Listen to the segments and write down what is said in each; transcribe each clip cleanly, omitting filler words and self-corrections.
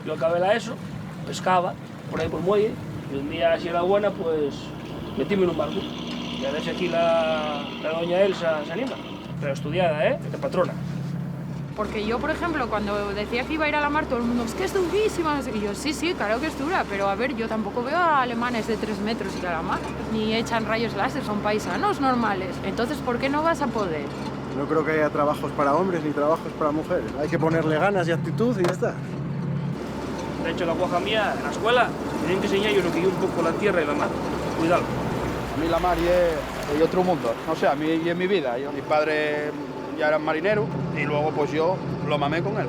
Yo acabé la ESO, pescaba por ahí por el muelle, y un día, si era buena, pues metíme en un barco. Y a ver si aquí la doña Elsa se anima. Pero estudiada, de patrona. Porque yo, por ejemplo, cuando decía que iba a ir a la mar, todo el mundo, es que es durísima, no sé qué. Y yo, sí, claro que es dura, pero a ver, yo tampoco veo a alemanes de 3 metros ir a la mar, ni echan rayos láser, son paisanos normales. Entonces, ¿por qué no vas a poder? No creo que haya trabajos para hombres ni trabajos para mujeres. Hay que ponerle ganas y actitud y ya está. De hecho, la guaja mía, en la escuela, tienen que enseñar yo lo que yo un poco la tierra y la mar. Cuidado. A mí la mar es otro mundo. No sé, a mí y en mi vida. Mi padre ya era marinero y luego pues yo lo mamé con él.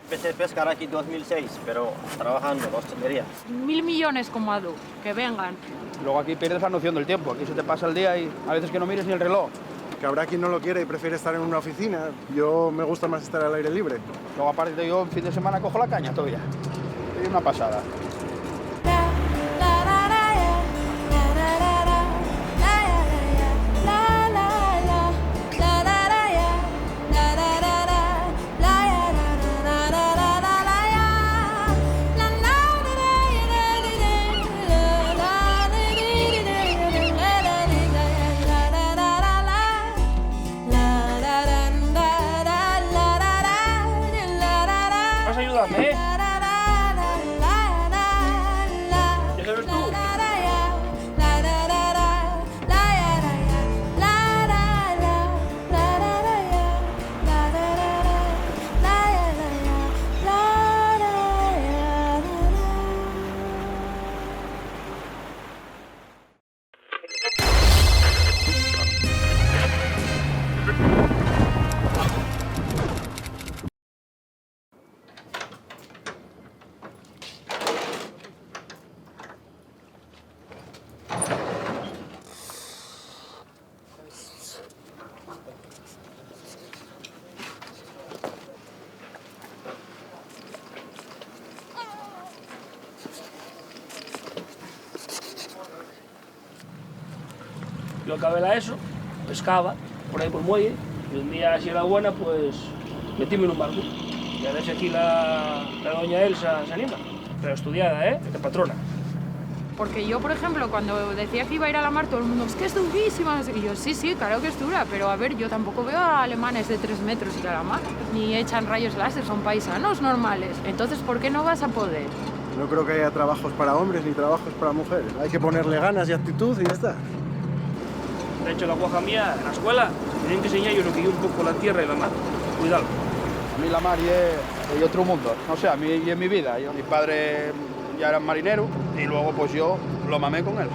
Empecé a pescar aquí en 2006, pero trabajando en la hostelería. 1.000 millones como Adu, que vengan. Luego aquí pierdes la noción del tiempo. Aquí se te pasa el día y a veces que no mires ni el reloj. Que habrá quien no lo quiere y prefiere estar en una oficina. Yo me gusta más estar al aire libre. Luego aparte yo en fin de semana cojo la caña todavía. Es una pasada. Vas a ayudarme, ¿Ya sabes tú? Yo acabé la ESO, pescaba por ahí por el muelle, y un día, si era buena, pues metíme en un barco. Y a ver si aquí la doña Elsa se anima. Pero estudiada, de patrona. Porque yo, por ejemplo, cuando decía que iba a ir a la mar, todo el mundo, es que es durísima, no sé qué. Y yo, sí, claro que es dura, pero a ver, yo tampoco veo a alemanes de 3 metros ir a la mar, ni echan rayos láser, son paisanos normales. Entonces, ¿por qué no vas a poder? No creo que haya trabajos para hombres ni trabajos para mujeres. Hay que ponerle ganas y actitud y ya está. De hecho, la guaja mía, en la escuela, tienen que enseñar yo lo que yo un poco la tierra y la mar. Cuidado. A mí la mar es otro mundo. No sé, a mí y en mi vida. Mi padre ya era marinero y luego pues yo lo mamé con él.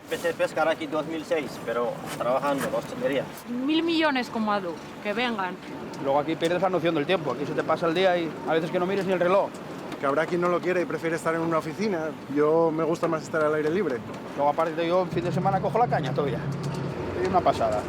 Empecé a pescar aquí en 2006, pero trabajando en la hostelería. 1.000 millones como Adu, que vengan. Luego aquí pierdes la noción del tiempo. Aquí se te pasa el día y a veces que no mires ni el reloj. Que habrá quien no lo quiere y prefiere estar en una oficina. Yo me gusta más estar al aire libre. Luego aparte yo en fin de semana cojo la caña todavía. Es una pasada.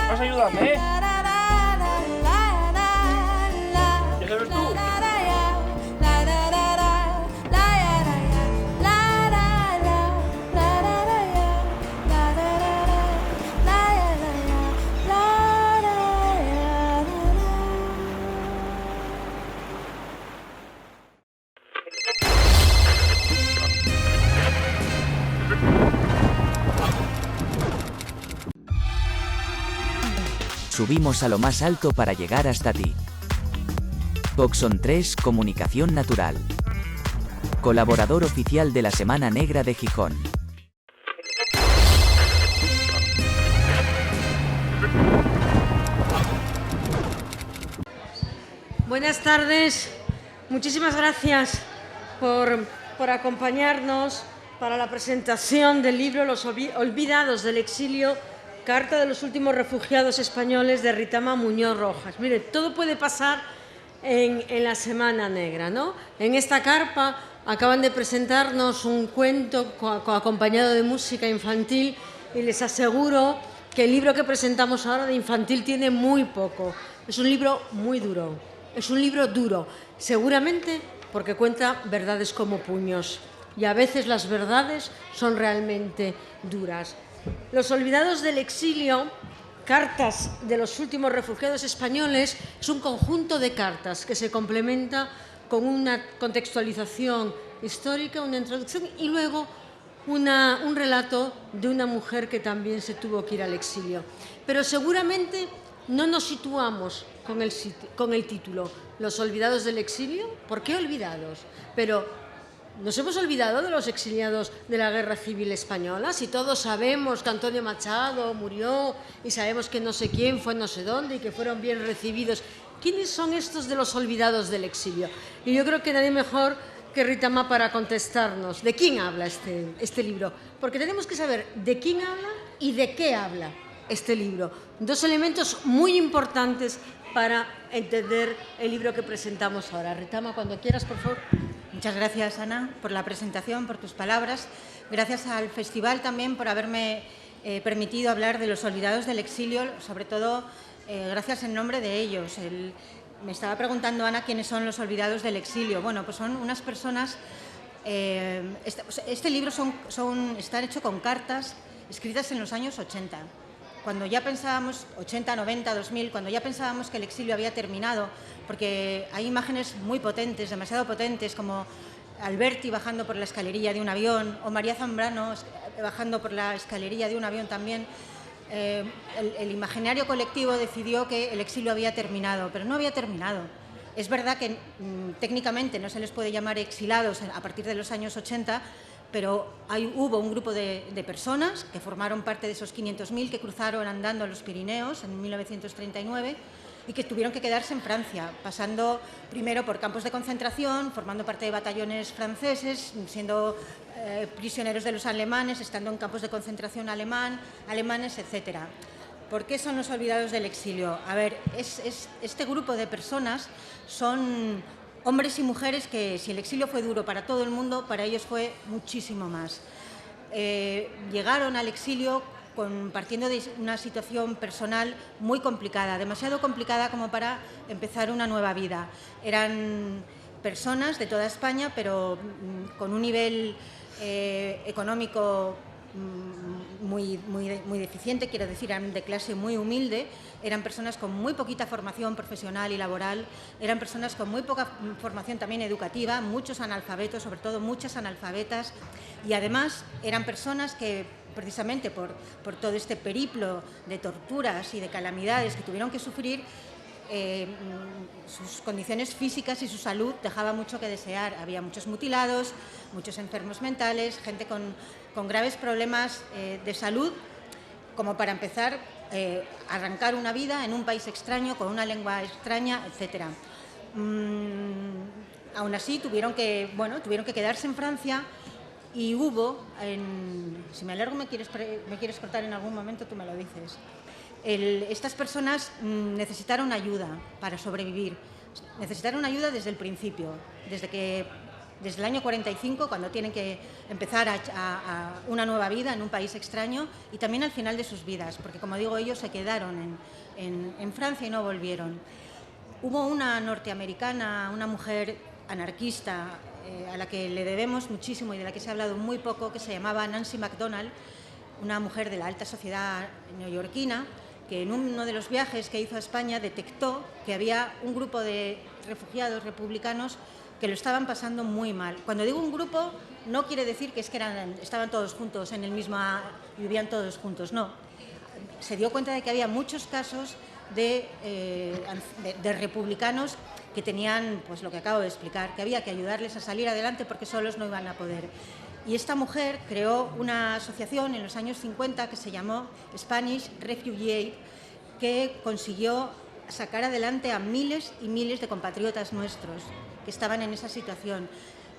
Vas a ayudarme, ¿Ya sabes tú? Subimos a lo más alto para llegar hasta ti. Boxon 3 Comunicación Natural. Colaborador oficial de la Semana Negra de Gijón. Buenas tardes, muchísimas gracias por acompañarnos para la presentación del libro Los olvidados del exilio, Carta de los últimos refugiados españoles de Ritama Muñoz Rojas. Mire, todo puede pasar en la Semana Negra, ¿no? En esta carpa Acaban de presentarnos un cuento acompañado de música infantil y les aseguro que el libro que presentamos ahora de infantil tiene muy poco. Es un libro muy duro, es un libro duro, seguramente porque cuenta verdades como puños y a veces las verdades son realmente duras. Los olvidados del exilio, cartas de los últimos refugiados españoles, es un conjunto de cartas que se complementa con una contextualización histórica, una introducción y luego un relato de una mujer que también se tuvo que ir al exilio. Pero seguramente no nos situamos con el título Los olvidados del exilio. ¿Por qué olvidados? Pero ¿nos hemos olvidado de los exiliados de la Guerra Civil Española? Si todos sabemos que Antonio Machado murió y sabemos que no sé quién fue no sé dónde y que fueron bien recibidos. ¿Quiénes son estos de los olvidados del exilio? Y yo creo que nadie mejor que Rita Ma para contestarnos de quién habla este libro. Porque tenemos que saber de quién habla y de qué habla este libro. Dos elementos muy importantes para entender el libro que presentamos ahora. Rita Ma, cuando quieras, por favor. Muchas gracias, Ana, por la presentación, por tus palabras. Gracias al festival también por haberme permitido hablar de los olvidados del exilio, sobre todo gracias en nombre de ellos. Me estaba preguntando, Ana, quiénes son los olvidados del exilio. Bueno, pues son unas personas... este libro está hecho con cartas escritas en los años 80. Cuando ya pensábamos, 80, 90, 2000, cuando ya pensábamos que el exilio había terminado, porque hay imágenes muy potentes, demasiado potentes, como Alberti bajando por la escalerilla de un avión, o María Zambrano bajando por la escalerilla de un avión también. El imaginario colectivo decidió que el exilio había terminado, pero no había terminado. Es verdad que técnicamente no se les puede llamar exilados a partir de los años 80, pero hubo un grupo de personas que formaron parte de esos 500.000 que cruzaron andando los Pirineos en 1939 y que tuvieron que quedarse en Francia, pasando primero por campos de concentración, formando parte de batallones franceses, siendo prisioneros de los alemanes, estando en campos de concentración alemanes, etc. ¿Por qué son los olvidados del exilio? A ver, este grupo de personas son hombres y mujeres que, si el exilio fue duro para todo el mundo, para ellos fue muchísimo más. Llegaron al exilio partiendo de una situación personal muy complicada, demasiado complicada como para empezar una nueva vida. Eran personas de toda España, pero con un nivel económico muy deficiente, quiero decir, eran de clase muy humilde, eran personas con muy poquita formación profesional y laboral, eran personas con muy poca formación también educativa, muchos analfabetos, sobre todo muchas analfabetas, y además eran personas que precisamente por todo este periplo de torturas y de calamidades que tuvieron que sufrir, sus condiciones físicas y su salud dejaba mucho que desear. Había muchos mutilados, muchos enfermos mentales, gente con graves problemas de salud, como para empezar a arrancar una vida en un país extraño, con una lengua extraña, etc. Aún así tuvieron que quedarse en Francia. Y hubo, si me alargo me quieres cortar en algún momento, tú me lo dices. Estas personas necesitaron ayuda para sobrevivir. Necesitaron ayuda desde el principio, desde el año 45, cuando tienen que empezar a una nueva vida en un país extraño, y también al final de sus vidas, porque, como digo, ellos se quedaron en Francia y no volvieron. Hubo una norteamericana, una mujer anarquista, a la que le debemos muchísimo y de la que se ha hablado muy poco, que se llamaba Nancy MacDonald, una mujer de la alta sociedad neoyorquina, que en uno de los viajes que hizo a España detectó que había un grupo de refugiados republicanos que lo estaban pasando muy mal. Cuando digo un grupo, no quiere decir que estaban todos juntos en el mismo, vivían todos juntos, no. Se dio cuenta de que había muchos casos de republicanos que tenían, pues lo que acabo de explicar, que había que ayudarles a salir adelante porque solos no iban a poder. Y esta mujer creó una asociación en los años 50 que se llamó Spanish Refugee Aid, que consiguió sacar adelante a miles y miles de compatriotas nuestros que estaban en esa situación.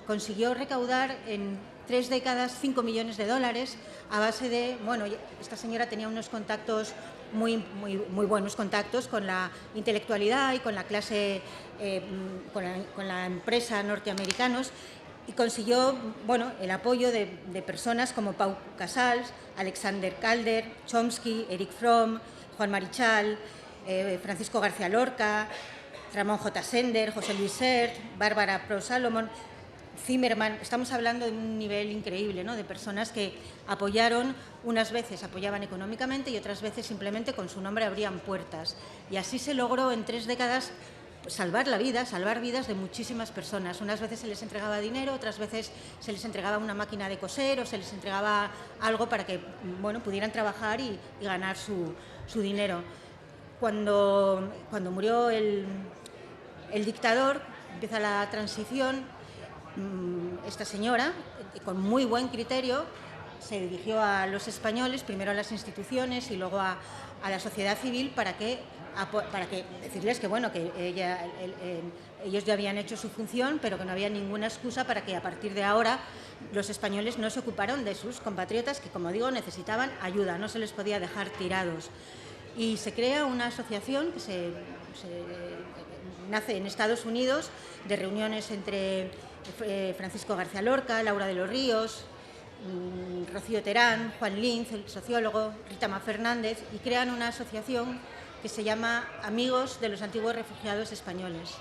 Consiguió recaudar en 3 décadas $5 millones a base de, bueno, esta señora tenía unos contactos muy buenos contactos con la intelectualidad y con la clase, con la empresa norteamericanos, y consiguió el apoyo de personas como Pau Casals, Alexander Calder, Chomsky, Eric Fromm, Juan Marichal, Francisco García Lorca, Ramón J. Sender, José Luis Sert, Bárbara Pro Salomón, Zimmerman. Estamos hablando de un nivel increíble, ¿no?, de personas que apoyaron, unas veces apoyaban económicamente y otras veces simplemente con su nombre abrían puertas. Y así se logró en 3 décadas salvar vidas de muchísimas personas. Unas veces se les entregaba dinero, otras veces se les entregaba una máquina de coser o se les entregaba algo para que pudieran trabajar y ganar su dinero. Cuando murió el dictador, empieza la transición, esta señora, con muy buen criterio, se dirigió a los españoles, primero a las instituciones y luego a la sociedad civil para que decirles que ellos ya habían hecho su función, pero que no había ninguna excusa para que a partir de ahora los españoles no se ocuparan de sus compatriotas que, como digo, necesitaban ayuda, no se les podía dejar tirados. Y se crea una asociación que se nace en Estados Unidos, de reuniones entre Francisco García Lorca, Laura de los Ríos, Rocío Terán, Juan Linz, el sociólogo, Rita Ma Fernández, y crean una asociación que se llama Amigos de los Antiguos Refugiados Españoles.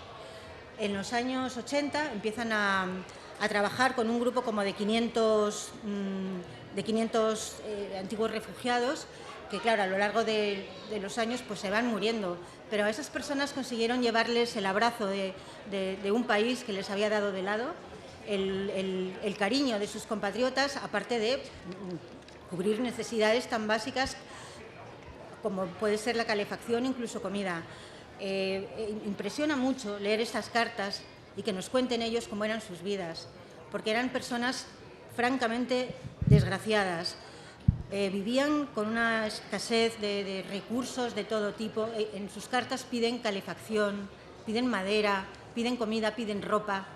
En los años 80 empiezan a trabajar con un grupo como de 500 antiguos refugiados que, claro, a lo largo de los años pues se van muriendo, pero a esas personas consiguieron llevarles el abrazo de un país que les había dado de lado, el cariño de sus compatriotas, aparte de cubrir necesidades tan básicas como puede ser la calefacción, incluso comida. Impresiona mucho leer estas cartas y que nos cuenten ellos cómo eran sus vidas, porque eran personas francamente desgraciadas. Vivían con una escasez de recursos de todo tipo. En sus cartas piden calefacción, piden madera, piden comida, piden ropa.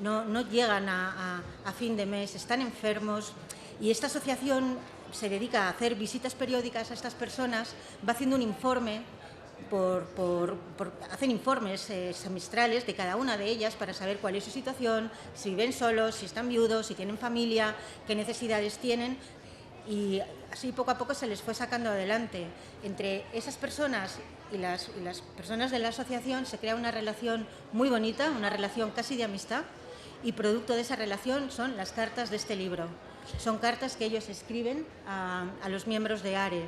No llegan a fin de mes, están enfermos, y esta asociación se dedica a hacer visitas periódicas a estas personas, va haciendo un informe, hacen informes semestrales de cada una de ellas para saber cuál es su situación, si viven solos, si están viudos, si tienen familia, qué necesidades tienen, y así poco a poco se les fue sacando adelante. Entre esas personas y las personas de la asociación se crea una relación muy bonita, una relación casi de amistad, y producto de esa relación son las cartas de este libro. Son cartas que ellos escriben a los miembros de ARE,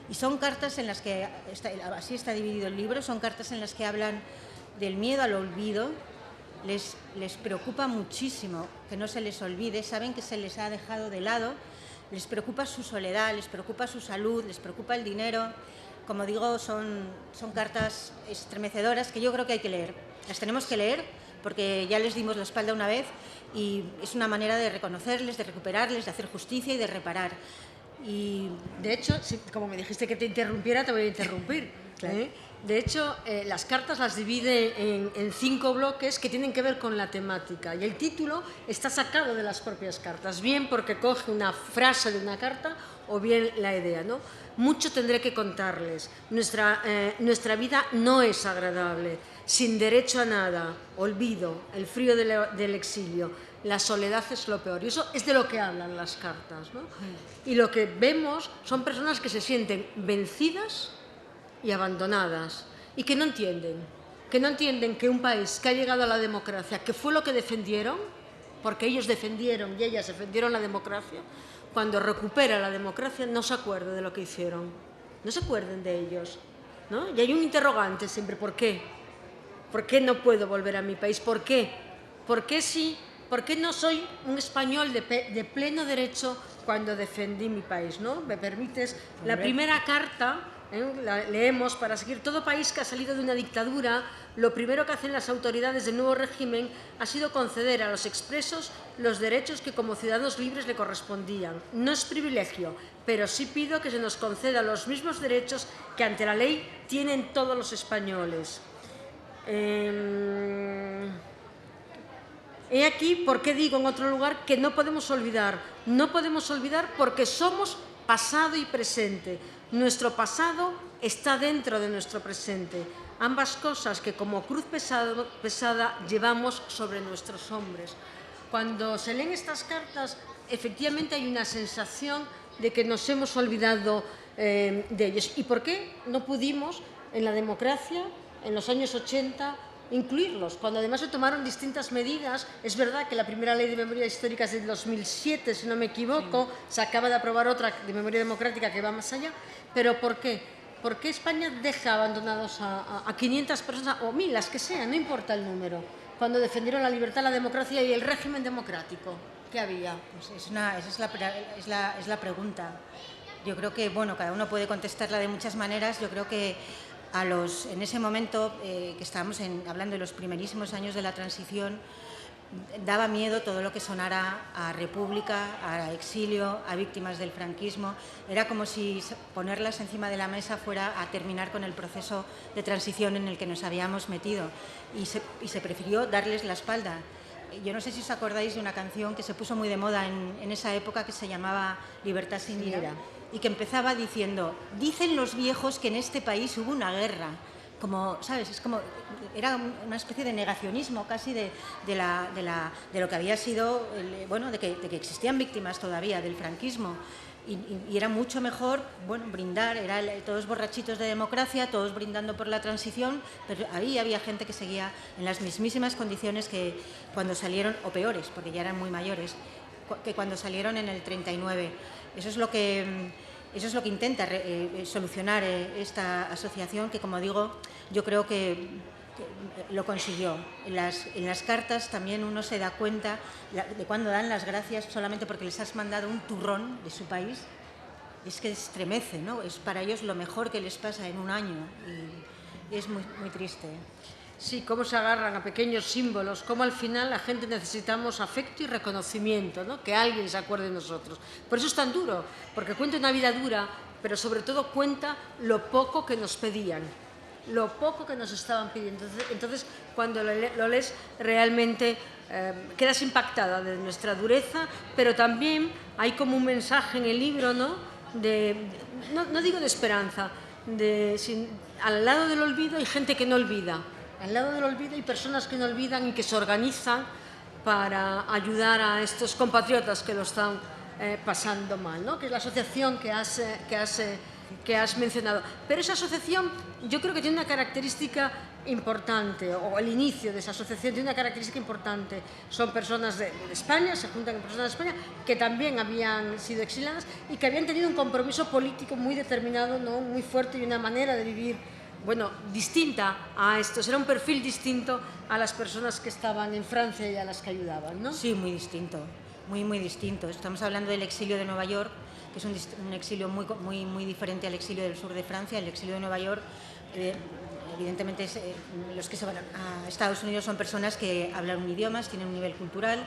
y son cartas en las que, así está dividido el libro, son cartas en las que hablan del miedo al olvido. Les preocupa muchísimo que no se les olvide, saben que se les ha dejado de lado, les preocupa su soledad, les preocupa su salud, les preocupa el dinero. Como digo, son cartas estremecedoras que yo creo que hay que leer. Las tenemos que leer porque ya les dimos la espalda una vez y es una manera de reconocerles, de recuperarles, de hacer justicia y de reparar. Y de hecho, como me dijiste que te interrumpiera, te voy a interrumpir. Claro. De hecho, las cartas las divide en 5 bloques que tienen que ver con la temática, y el título está sacado de las propias cartas, bien porque coge una frase de una carta o bien la idea, ¿no? Mucho tendré que contarles. Nuestra vida no es agradable, sin derecho a nada, olvido, el frío del exilio, la soledad es lo peor. Y eso es de lo que hablan las cartas, ¿no? Y lo que vemos son personas que se sienten vencidas y abandonadas, y que no entienden que un país que ha llegado a la democracia, que fue lo que defendieron, porque ellos defendieron y ellas defendieron la democracia, cuando recupera la democracia no se acuerde de lo que hicieron, no se acuerden de ellos, ¿no? Y hay un interrogante siempre: ¿por qué? ¿Por qué no puedo volver a mi país? ¿Por qué? ¿Por qué sí? ¿Por qué no soy un español de pleno derecho cuando defendí mi país, ¿no? ¿Me permites? La primera carta, la leemos para seguir. Todo país que ha salido de una dictadura, lo primero que hacen las autoridades del nuevo régimen ha sido conceder a los expresos los derechos que como ciudadanos libres le correspondían. No es privilegio, pero sí pido que se nos conceda los mismos derechos que ante la ley tienen todos los españoles. He aquí por qué digo en otro lugar que no podemos olvidar. No podemos olvidar porque somos pasado y presente. Nuestro pasado está dentro de nuestro presente. Ambas cosas que como cruz pesada llevamos sobre nuestros hombros. cuando se leen estas cartas, efectivamente hay una sensación de que nos hemos olvidado de ellos. ¿Y por qué no pudimos en la democracia, en los años 80, incluirlos? Cuando además se tomaron distintas medidas. Es verdad que la primera ley de memoria histórica es del 2007, si no me equivoco, se acaba de aprobar otra de memoria democrática que va más allá, pero ¿por qué? ¿Por qué España deja abandonados a 500 personas, o 1000, las que sean, no importa el número, cuando defendieron la libertad, la democracia y el régimen democrático que había? Pues esa es la pregunta. Yo creo que, bueno, cada uno puede contestarla de muchas maneras. Yo creo que en ese momento que estábamos hablando de los primerísimos años de la transición, daba miedo todo lo que sonara a república, a exilio, a víctimas del franquismo. Era como si ponerlas encima de la mesa fuera a terminar con el proceso de transición en el que nos habíamos metido, y se prefirió darles la espalda. Yo no sé si os acordáis de una canción que se puso muy de moda en esa época, que se llamaba Libertad sin ira, y que empezaba diciendo: dicen los viejos que en este país hubo una guerra. Como, ¿sabes? Era una especie de negacionismo casi de lo que había sido, bueno, de que existían víctimas todavía del franquismo. Y era mucho mejor, bueno, brindar, todos borrachitos de democracia, todos brindando por la transición, pero ahí había gente que seguía en las mismísimas condiciones que cuando salieron, o peores, porque ya eran muy mayores, que cuando salieron en el 39. Eso es lo que intenta solucionar esta asociación, que, como digo, yo creo que lo consiguió. En las cartas también uno se da cuenta de cuando dan las gracias solamente porque les has mandado un turrón de su país. Es que estremece, ¿no? Es para ellos lo mejor que les pasa en un año, y es muy, muy triste. Sí, cómo se agarran a pequeños símbolos, cómo al final la gente necesitamos afecto y reconocimiento, ¿no? Que alguien se acuerde de nosotros. Por eso es tan duro, porque cuenta una vida dura, pero sobre todo cuenta lo poco que nos pedían, lo poco que nos estaban pidiendo. Entonces cuando lo lees, realmente quedas impactada de nuestra dureza, pero también hay como un mensaje en el libro, ¿no? No digo de esperanza, al lado del olvido hay gente que no olvida. Al lado del olvido hay personas que no olvidan y que se organizan para ayudar a estos compatriotas que lo están pasando mal, ¿no? Que es la asociación que has mencionado. Pero esa asociación yo creo que tiene una característica importante, o el inicio de esa asociación tiene una característica importante. Son personas de España, se juntan con personas de España que también habían sido exiliadas y que habían tenido un compromiso político muy determinado, ¿no? Muy fuerte, y una manera de vivir, bueno, distinta a estos. Era un perfil distinto a las personas que estaban en Francia y a las que ayudaban, ¿no? Sí, muy distinto, muy, muy distinto. Estamos hablando del exilio de Nueva York, que es un exilio muy, muy, muy diferente al exilio del sur de Francia. El exilio de Nueva York, evidentemente, los que se van a Estados Unidos son personas que hablan un idioma, tienen un nivel cultural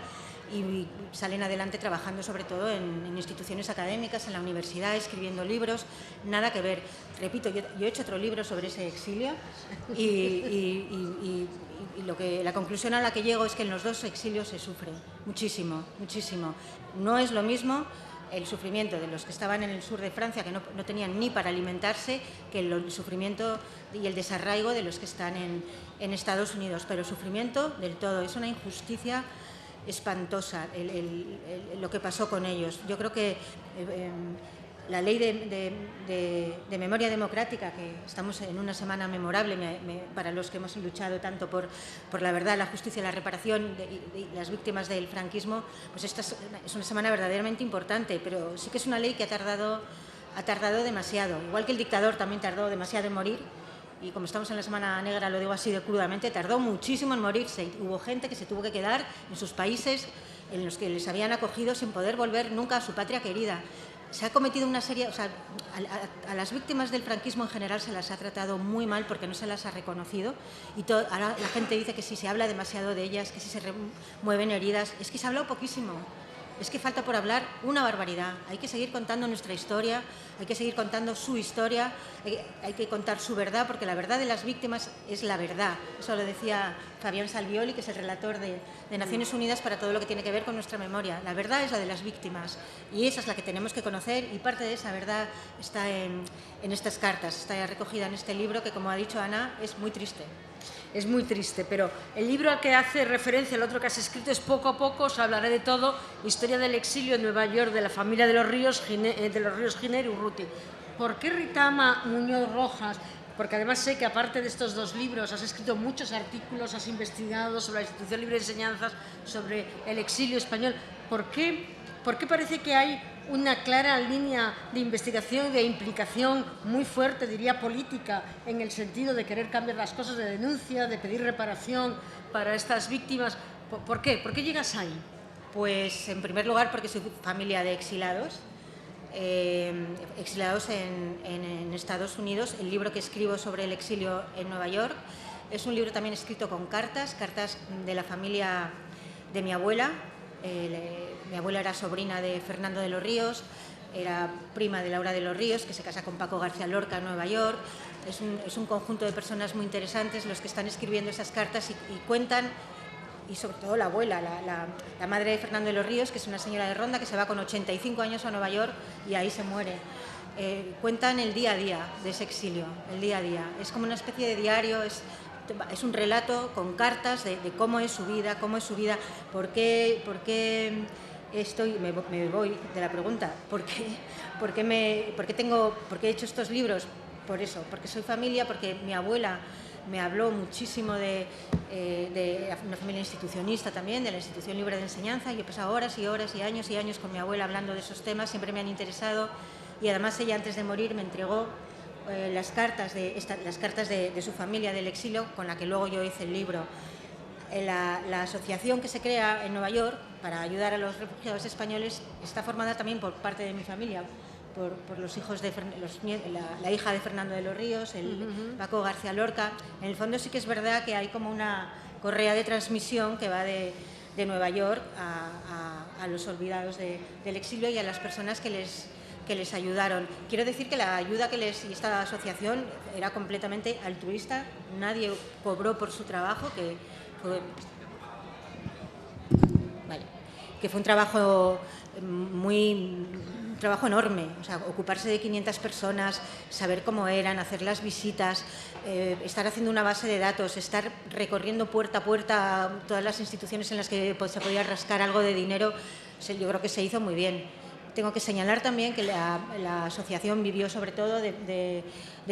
y salen adelante trabajando sobre todo en instituciones académicas, en la universidad, escribiendo libros. Nada que ver. Repito, yo he hecho otro libro sobre ese exilio y la conclusión a la que llego es que en los dos exilios se sufre muchísimo, muchísimo. No es lo mismo el sufrimiento de los que estaban en el sur de Francia, que no tenían ni para alimentarse, que el sufrimiento y el desarraigo de los que están en Estados Unidos. Pero el sufrimiento del todo, es una injusticia espantosa lo que pasó con ellos. Yo creo que la ley de memoria democrática, que estamos en una semana memorable para los que hemos luchado tanto por la verdad, la justicia, la reparación de las víctimas del franquismo, pues esta es una semana verdaderamente importante, pero sí que es una ley que ha tardado demasiado. Igual que el dictador también tardó demasiado en morir, y como estamos en la Semana Negra, lo digo así de crudamente, tardó muchísimo en morirse. Hubo gente que se tuvo que quedar en sus países en los que les habían acogido sin poder volver nunca a su patria querida. Se ha cometido una serie, o sea, a las víctimas del franquismo en general se las ha tratado muy mal porque no se las ha reconocido, y ahora la gente dice que si se habla demasiado de ellas, que si se remueven heridas. Es que se ha hablado poquísimo. Es que falta por hablar una barbaridad. Hay que seguir contando nuestra historia, hay que seguir contando su historia, hay que contar su verdad, porque la verdad de las víctimas es la verdad. Eso lo decía Fabián Salvioli, que es el relator de Naciones Unidas para todo lo que tiene que ver con nuestra memoria. La verdad es la de las víctimas, y esa es la que tenemos que conocer, y parte de esa verdad está en estas cartas, está recogida en este libro que, como ha dicho Ana, es muy triste. Es muy triste, pero el libro al que hace referencia, el otro que has escrito, es Poco a poco, os hablaré de todo, historia del exilio en Nueva York de la familia de los Ríos Giner y Urruti. ¿Por qué Ritama Muñoz Rojas? Porque además sé que aparte de estos dos libros has escrito muchos artículos, has investigado sobre la Institución Libre de Enseñanzas, sobre el exilio español. ¿Por qué parece que hay una clara línea de investigación y de implicación muy fuerte, diría política, en el sentido de querer cambiar las cosas, de denuncia, de pedir reparación para estas víctimas? ¿Por qué? ¿Por qué llegas ahí? Pues en primer lugar porque soy familia de exilados. Exilados en Estados Unidos. El libro que escribo sobre el exilio en Nueva York es un libro también escrito con cartas de la familia de mi abuela. Mi abuela era sobrina de Fernando de los Ríos, era prima de Laura de los Ríos, que se casa con Paco García Lorca en Nueva York. Es un conjunto de personas muy interesantes los que están escribiendo esas cartas y cuentan, y sobre todo la abuela, la madre de Fernando de los Ríos, que es una señora de Ronda que se va con 85 años a Nueva York y ahí se muere. Cuentan el día a día de ese exilio, el día a día. Es como una especie de diario, es un relato con cartas de cómo es su vida, por qué estoy, me voy de la pregunta, ¿por qué he hecho estos libros? Por eso, porque soy familia, porque mi abuela me habló muchísimo de una familia institucionista también, de la Institución Libre de Enseñanza, y he pasado horas y horas y años con mi abuela hablando de esos temas, siempre me han interesado, y además ella antes de morir me entregó las cartas de su familia del exilio, con la que luego yo hice el libro. La asociación que se crea en Nueva York para ayudar a los refugiados españoles está formada también por parte de mi familia, por los hijos de la hija de Fernando de los Ríos, Paco García Lorca. En el fondo sí que es verdad que hay como una correa de transmisión que va de Nueva York a los olvidados del exilio y a las personas que les ayudaron. Quiero decir que la ayuda y esta asociación era completamente altruista, nadie cobró por su trabajo, que fue un trabajo un trabajo enorme, o sea, ocuparse de 500 personas, saber cómo eran, hacer las visitas, estar haciendo una base de datos, estar recorriendo puerta a puerta todas las instituciones en las que se podía rascar algo de dinero. Yo creo que se hizo muy bien. Tengo que señalar también que la asociación vivió sobre todo de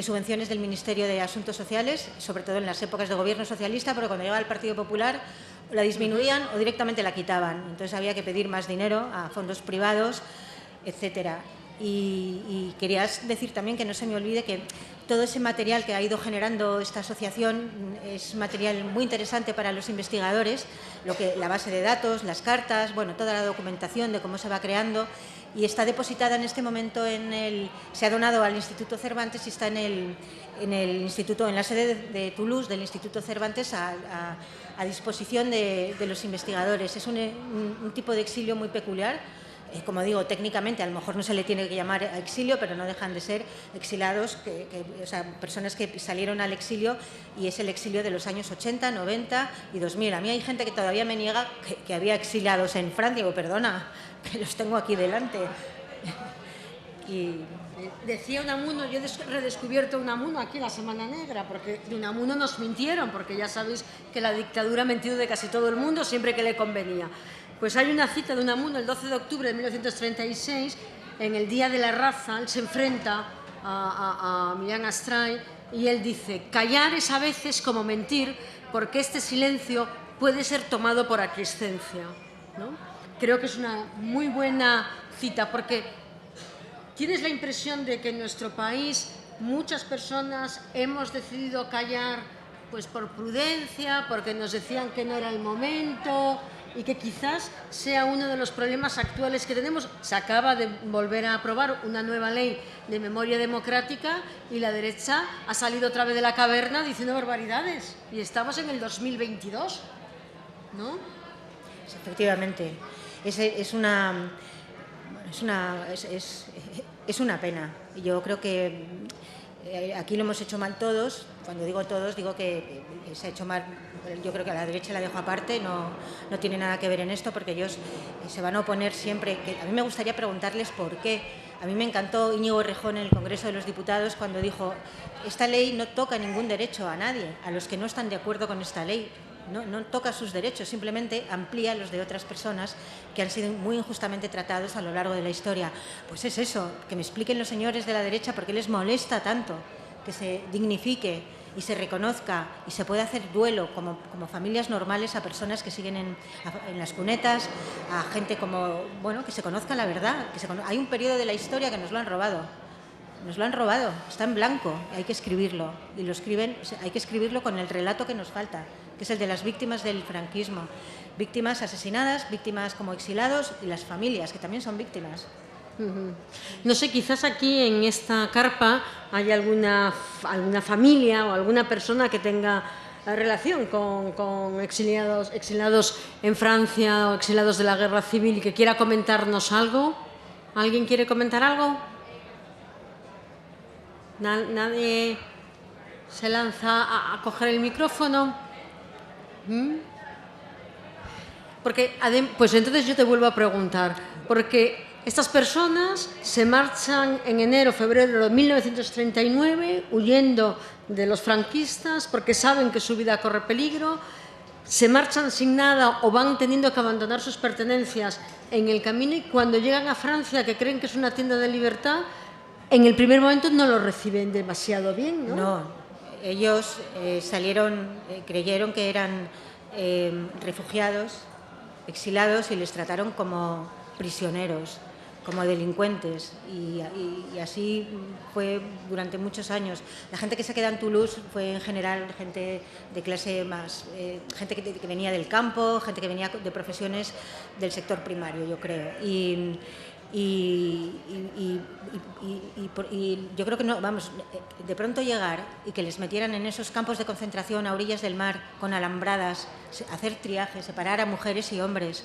subvenciones del Ministerio de Asuntos Sociales, sobre todo en las épocas de gobierno socialista, pero cuando llegaba el Partido Popular la disminuían o directamente la quitaban. Entonces había que pedir más dinero a fondos privados, etcétera. Y quería decir también que no se me olvide que todo ese material que ha ido generando esta asociación es material muy interesante para los investigadores, la base de datos, las cartas, bueno, toda la documentación de cómo se va creando, y está depositada en este momento se ha donado al Instituto Cervantes y está en la sede de Toulouse del Instituto Cervantes a disposición de los investigadores. Es un tipo de exilio muy peculiar. Como digo, técnicamente a lo mejor no se le tiene que llamar exilio, pero no dejan de ser exilados, o sea, personas que salieron al exilio, y es el exilio de los años 80, 90 y 2000. A mí hay gente que todavía me niega que había exiliados en Francia. Digo, perdona, que los tengo aquí delante. Y decía Unamuno, yo he redescubierto Unamuno aquí en la Semana Negra, porque de Unamuno nos mintieron, porque ya sabéis que la dictadura ha mentido de casi todo el mundo siempre que le convenía. Pues hay una cita de Unamuno, el 12 de octubre de 1936, en el Día de la Raza. Él se enfrenta a Millán Astray y él dice: callar es a veces como mentir, porque este silencio puede ser tomado por aquiescencia, ¿no? Creo que es una muy buena cita, porque tienes la impresión de que en nuestro país muchas personas hemos decidido callar pues por prudencia, porque nos decían que no era el momento, y que quizás sea uno de los problemas actuales que tenemos. Se acaba de volver a aprobar una nueva ley de memoria democrática y la derecha ha salido otra vez de la caverna diciendo barbaridades, y estamos en el 2022, ¿no? Efectivamente, es una pena. Yo creo que aquí lo hemos hecho mal todos. Cuando digo todos, digo que se ha hecho mal yo creo que a la derecha la dejo aparte, no tiene nada que ver en esto, porque ellos se van a oponer siempre. Que a mí me gustaría preguntarles por qué. A mí me encantó Íñigo Errejón en el Congreso de los Diputados cuando dijo: esta ley no toca ningún derecho a nadie, a los que no están de acuerdo con esta ley. No toca sus derechos, simplemente amplía los de otras personas que han sido muy injustamente tratados a lo largo de la historia. Pues es eso, que me expliquen los señores de la derecha por qué les molesta tanto que se dignifique y se reconozca y se pueda hacer duelo como familias normales a personas que siguen en las cunetas, a gente que se conozca la verdad. Hay un periodo de la historia que nos lo han robado. Nos lo han robado, está en blanco, hay que escribirlo. Y hay que escribirlo con el relato que nos falta, que es el de las víctimas del franquismo. Víctimas asesinadas, víctimas como exilados y las familias, que también son víctimas. No sé, quizás aquí en esta carpa hay alguna familia o alguna persona que tenga relación con exiliados en Francia o exiliados de la Guerra Civil y que quiera comentarnos algo. ¿Alguien quiere comentar algo? ¿Nadie se lanza a coger el micrófono? Porque, pues entonces yo te vuelvo a preguntar, porque estas personas se marchan en enero, febrero de 1939, huyendo de los franquistas porque saben que su vida corre peligro, se marchan sin nada o van teniendo que abandonar sus pertenencias en el camino, y cuando llegan a Francia, que creen que es una tienda de libertad, en el primer momento no lo reciben demasiado bien, ¿no? No, ellos creyeron que eran refugiados, exilados, y les trataron como prisioneros, como delincuentes, y así fue durante muchos años. La gente que se queda en Toulouse fue en general gente de clase más, gente que venía del campo, gente que venía de profesiones del sector primario, yo creo. Y yo creo que no, vamos, de pronto llegar y que les metieran en esos campos de concentración a orillas del mar con alambradas, hacer triaje, separar a mujeres y hombres,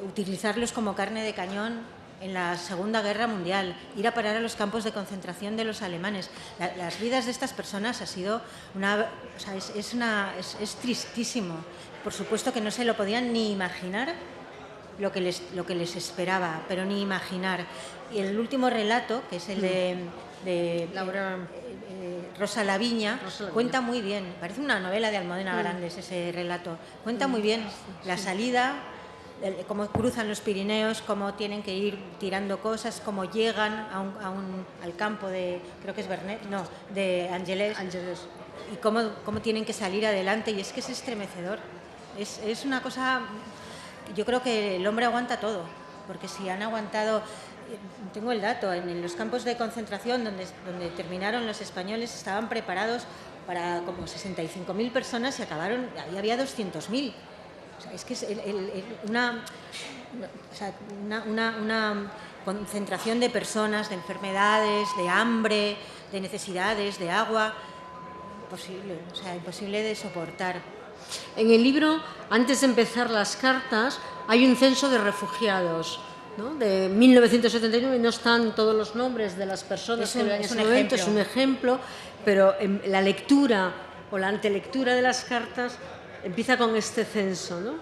utilizarlos como carne de cañón en la Segunda Guerra Mundial, ir a parar a los campos de concentración de los alemanes. Las vidas de estas personas ha sido es tristísimo. Por supuesto que no se lo podían ni imaginar lo que les esperaba, pero ni imaginar. Y el último relato, que es el de Rosa Laviña, cuenta muy bien, parece una novela de Almudena Grandes ese relato, cuenta muy bien la salida, cómo cruzan los Pirineos, cómo tienen que ir tirando cosas, cómo llegan al campo de, creo que es de Angelès, y cómo tienen que salir adelante, y es que es estremecedor. Es una cosa. Yo creo que el hombre aguanta todo, porque si han aguantado, tengo el dato, en los campos de concentración donde terminaron los españoles estaban preparados para como 65.000 personas y acabaron, había 200.000. O sea, es que es una concentración de personas, de enfermedades, de hambre, de necesidades, de agua, imposible de soportar. En el libro, antes de empezar las cartas, hay un censo de refugiados, ¿no? De 1979, no están todos los nombres de las personas que vivían en ese momento, es un ejemplo, pero la lectura o la antelectura de las cartas empieza con este censo, ¿no?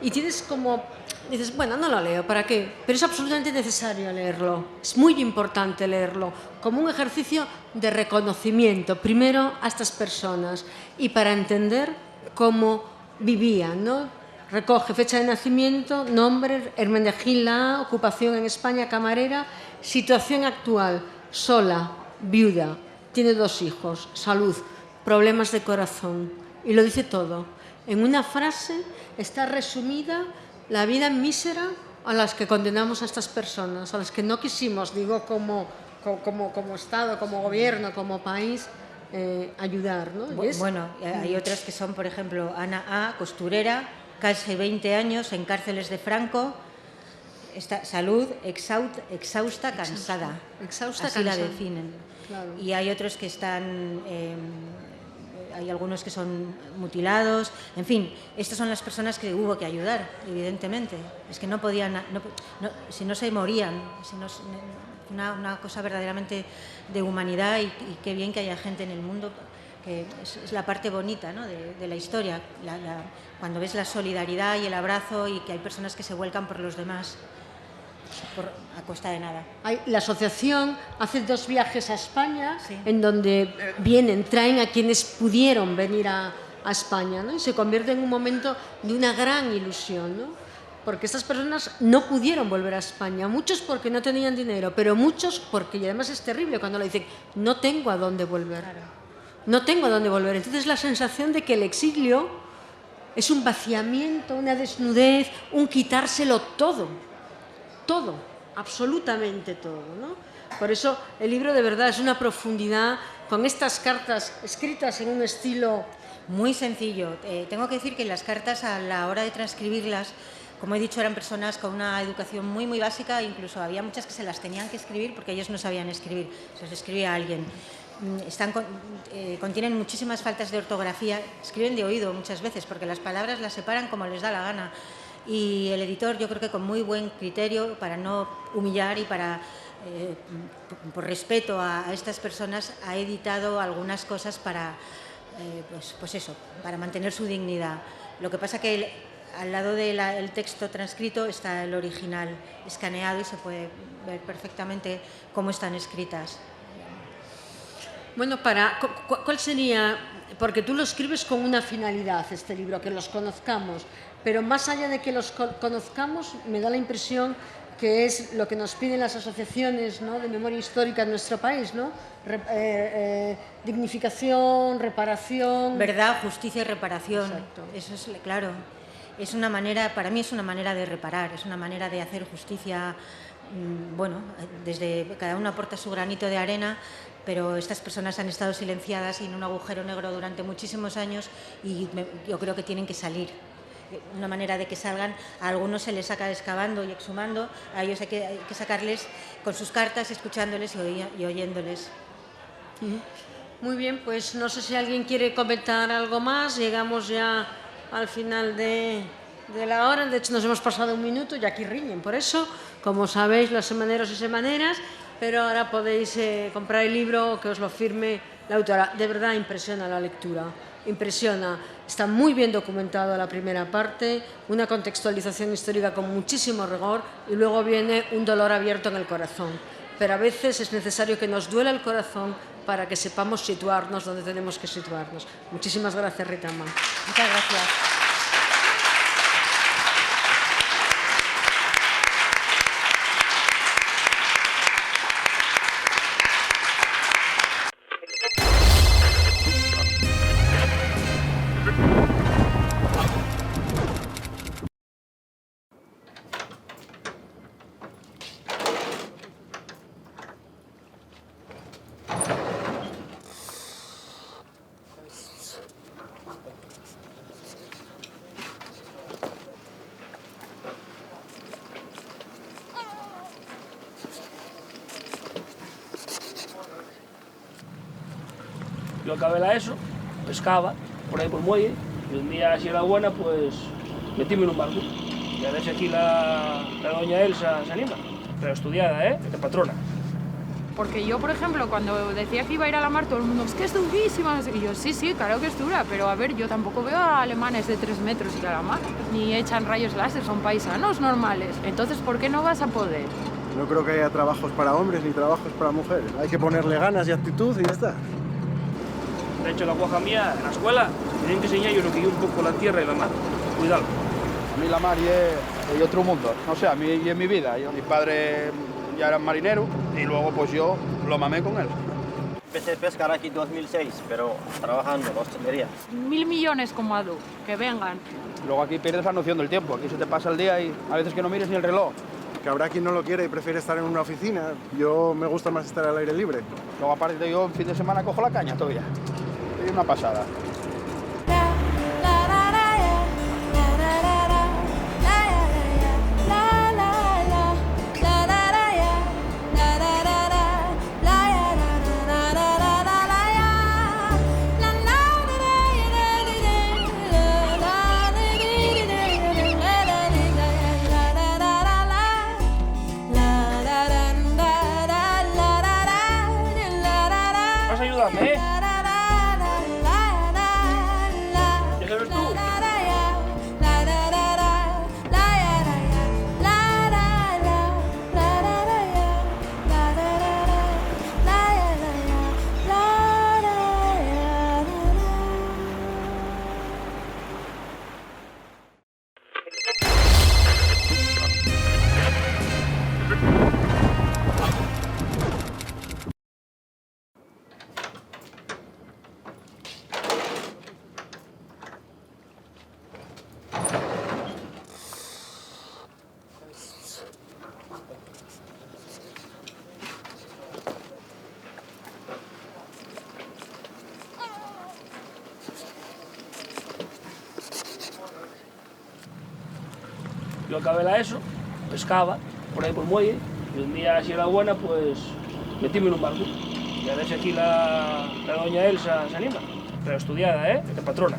Y dices, bueno, no lo leo, ¿para qué? Pero es absolutamente necesario leerlo, es muy importante leerlo, como un ejercicio de reconocimiento, primero a estas personas, y para entender cómo vivían, ¿no? Recoge fecha de nacimiento, nombre, Hermenegilda, ocupación en España, camarera, situación actual, sola, viuda, tiene 2 hijos, salud, problemas de corazón, y lo dice todo. En una frase está resumida la vida mísera a las que condenamos a estas personas, a las que no quisimos, digo, como Estado, como gobierno, como país, ayudar, ¿no? Bueno, hay otras que son, por ejemplo, Ana A., costurera, casi 20 años en cárceles de Franco, salud, exhausta, cansada. Así la definen. Claro. Y hay otros que están, hay algunos que son mutilados, en fin, estas son las personas que hubo que ayudar, evidentemente. Es que no podían, si no se morían, una cosa verdaderamente de humanidad, y qué bien que haya gente en el mundo que es la parte bonita, ¿no?, de la historia, cuando ves la solidaridad y el abrazo y que hay personas que se vuelcan por los demás a costa de nada. La asociación hace 2 viajes a España, Sí. en donde traen a quienes pudieron venir a España, ¿no? Y se convierte en un momento de una gran ilusión, ¿no? Porque estas personas no pudieron volver a España, muchos porque no tenían dinero, pero muchos porque, y además es terrible cuando lo dicen, no tengo a dónde volver. Claro. No tengo a dónde volver. Entonces la sensación de que el exilio es un vaciamiento, una desnudez, un quitárselo todo, absolutamente todo, ¿no? Por eso el libro de verdad es una profundidad, con estas cartas escritas en un estilo muy sencillo. Tengo que decir que las cartas, a la hora de transcribirlas, como he dicho, eran personas con una educación muy, muy básica, incluso había muchas que se las tenían que escribir porque ellos no sabían escribir, se los escribía alguien. Contienen muchísimas faltas de ortografía, escriben de oído muchas veces porque las palabras las separan como les da la gana. Y el editor, yo creo que con muy buen criterio, para no humillar y por respeto a estas personas, ha editado algunas cosas para, pues eso, para mantener su dignidad. Lo que pasa que al lado del texto transcrito está el original escaneado y se puede ver perfectamente cómo están escritas. Bueno, ¿cuál sería? Porque tú lo escribes con una finalidad, este libro, que los conozcamos, pero más allá de que los conozcamos, me da la impresión que es lo que nos piden las asociaciones, ¿no?, de memoria histórica en nuestro país, ¿no? Dignificación, reparación. Verdad, justicia y reparación. Exacto. Eso es claro. Es una manera, para mí es una manera de reparar, es una manera de hacer justicia. Bueno, desde cada uno aporta su granito de arena, pero estas personas han estado silenciadas y en un agujero negro durante muchísimos años y yo creo que tienen que salir. Una manera de que salgan, a algunos se les saca excavando y exhumando, a ellos hay que sacarles con sus cartas, escuchándoles y oyéndoles. Muy bien, pues no sé si alguien quiere comentar algo más. Llegamos ya al final de la hora, de hecho nos hemos pasado 1 minuto y aquí riñen, por eso, como sabéis, los semaneros y semaneras, pero ahora podéis comprar el libro, que os lo firme la autora. De verdad impresiona la lectura, impresiona. Está muy bien documentado la primera parte, una contextualización histórica con muchísimo rigor y luego viene un dolor abierto en el corazón. Pero a veces es necesario que nos duela el corazón para que sepamos situarnos donde tenemos que situarnos. Muchísimas gracias, Ritama. Muchas gracias. Yo acabé la ESO, pescaba por ahí por el muelle y un día, si era buena, pues metíme en un barco. Y a ver si aquí la doña Elsa se anima. Pero estudiada, de patrona. Porque yo, por ejemplo, cuando decía que iba a ir a la mar, todo el mundo, es que es durísima. Y yo, sí, claro que es dura, pero a ver, yo tampoco veo a alemanes de 3 metros ir a la mar, ni echan rayos láser, son paisanos normales. Entonces, ¿por qué no vas a poder? No creo que haya trabajos para hombres ni trabajos para mujeres. Hay que ponerle ganas y actitud y ya está. De hecho, la guaja mía, en la escuela, tienen que enseñar yo lo que yo un poco la tierra y la mar. Cuidado. A mí la mar es otro mundo. No sé, a mí y en mi vida. Mi padre ya era marinero y luego pues yo lo mamé con él. Empecé a pescar aquí en 2006, pero trabajando en hostelería. 1000 millones como Adu, que vengan. Luego aquí pierdes la noción del tiempo. Aquí se te pasa el día y a veces que no mires ni el reloj. Que habrá quien no lo quiere y prefiere estar en una oficina. Yo me gusta más estar al aire libre. Luego aparte yo en fin de semana cojo la caña todavía. Es una pasada. ¿Vas a ayudarme, Yo acabé la ESO, pescaba por ahí por el muelle, y un día, si era buena, pues metíme en un barco. Y a ver si aquí la doña Elsa se anima. Pero estudiada, de patrona.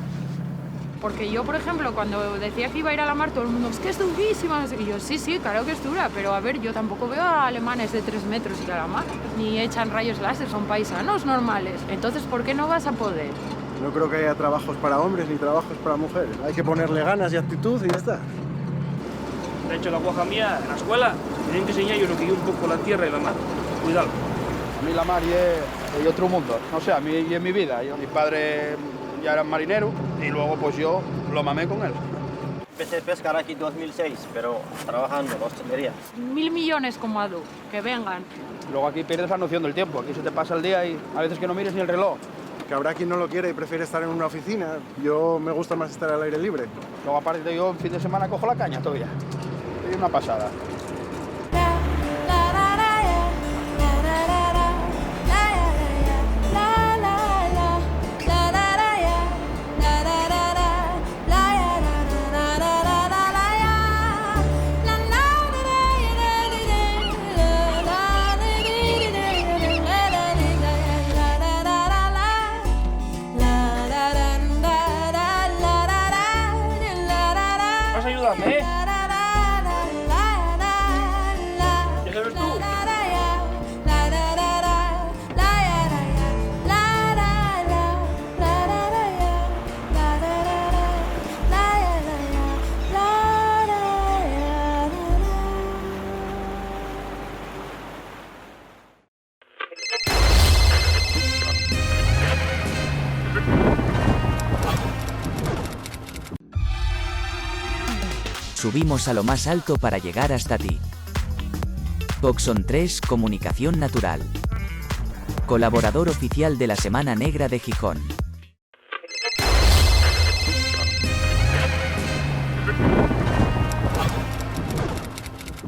Porque yo, por ejemplo, cuando decía que iba a ir a la mar, todo el mundo, es que es durísima, no sé qué. Y yo, sí, sí, claro que es dura, pero a ver, yo tampoco veo a alemanes de 3 metros y a la mar, ni echan rayos láser, son paisanos normales. Entonces, ¿por qué no vas a poder? No creo que haya trabajos para hombres ni trabajos para mujeres. Hay que ponerle ganas y actitud y ya está. De hecho, la guaja mía, en la escuela, tienen que enseñar yo lo que yo un poco la tierra y la mar. Cuidado. A mí la mar y otro mundo. No sé, a mí y en mi vida. Mi padre ya era marinero y luego pues yo lo mamé con él. Empecé a pescar aquí en 2006, pero trabajando en la hostelería. 1000 millones como Adu, que vengan. Luego aquí pierdes la noción del tiempo. Aquí se te pasa el día y a veces que no mires ni el reloj. Que habrá quien no lo quiere y prefiere estar en una oficina. Yo me gusta más estar al aire libre. Luego aparte yo en fin de semana cojo la caña todavía. Es una pasada. Vas a ayudarme, ¿Ya sabes tú? Subimos a lo más alto para llegar hasta ti. Coxon 3 Comunicación Natural. Colaborador oficial de la Semana Negra de Gijón.